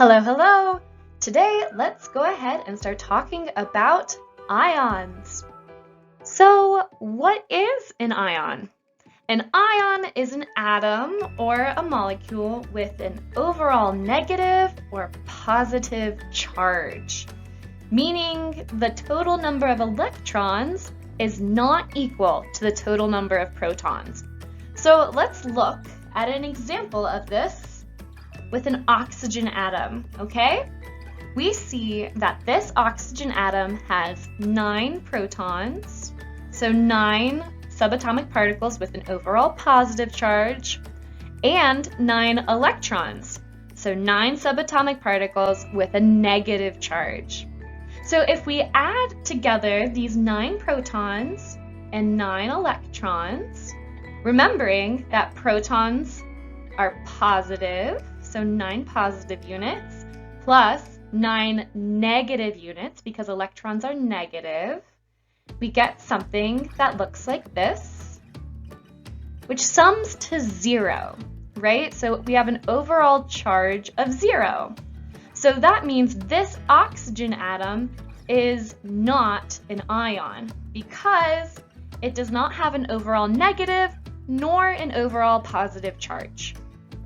Hello, hello! Today, let's go ahead and start talking about ions. So, what is an ion? An ion is an atom or a molecule with an overall negative or positive charge, meaning the total number of electrons is not equal to the total number of protons. So, let's look at an example of this with an oxygen atom, okay? We see that this oxygen atom has 9 protons, so 9 subatomic particles with an overall positive charge, and 9 electrons, so 9 subatomic particles with a negative charge. So if we add together these 9 protons and 9 electrons, remembering that protons are positive, so 9 positive units, plus 9 negative units, because electrons are negative, we get something that looks like this, which sums to 0, right? So we have an overall charge of 0. So that means this oxygen atom is not an ion because it does not have an overall negative nor an overall positive charge.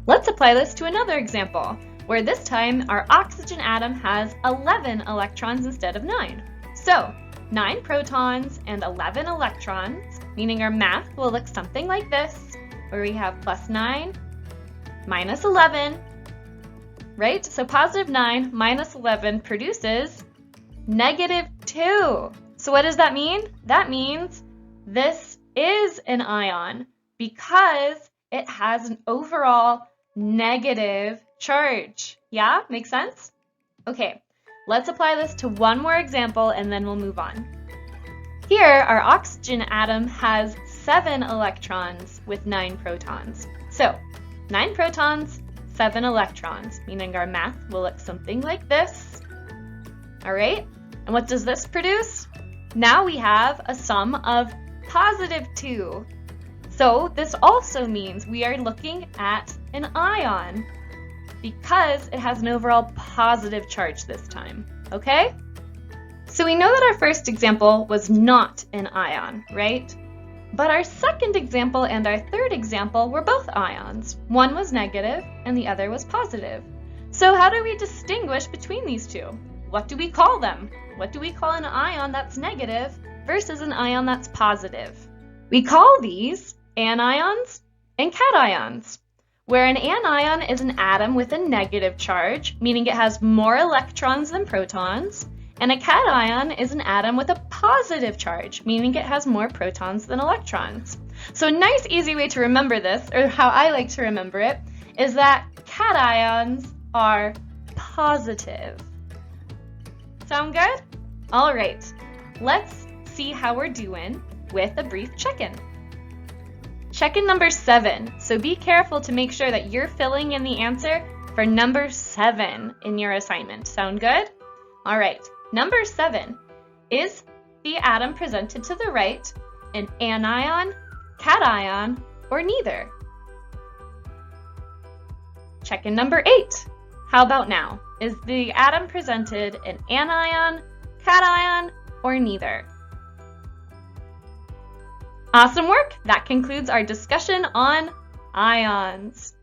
Let's apply this to another example, where this time our oxygen atom has 11 electrons instead of 9. So, 9 protons and 11 electrons, meaning our math will look something like this, where we have plus 9 minus 11, right? So positive 9 minus 11 produces negative 2. So what does that mean? That means this is an ion because it has an overall negative charge. Yeah, makes sense? Okay, let's apply this to one more example and then we'll move on. Here, our oxygen atom has 7 electrons with 9 protons. So, 9 protons, 7 electrons, meaning our math will look something like this. All right, and what does this produce? Now we have a sum of positive 2. So this also means we are looking at an ion because it has an overall positive charge this time, okay? So we know that our first example was not an ion, right? But our second example and our third example were both ions. One was negative and the other was positive. So how do we distinguish between these two? What do we call them? What do we call an ion that's negative versus an ion that's positive? We call these anions and cations, where an anion is an atom with a negative charge, meaning it has more electrons than protons, and a cation is an atom with a positive charge, meaning it has more protons than electrons. So a nice easy way to remember this, or how I like to remember it, is that cations are positive. Sound good? All right, let's see how we're doing with a brief check-in. Check-in number 7. So be careful to make sure that you're filling in the answer for number 7 in your assignment. Sound good? All right. Number 7. Is the atom presented to the right an anion, cation, or neither? Check-in number 8. How about now? Is the atom presented an anion, cation, or neither? Awesome work! That concludes our discussion on ions.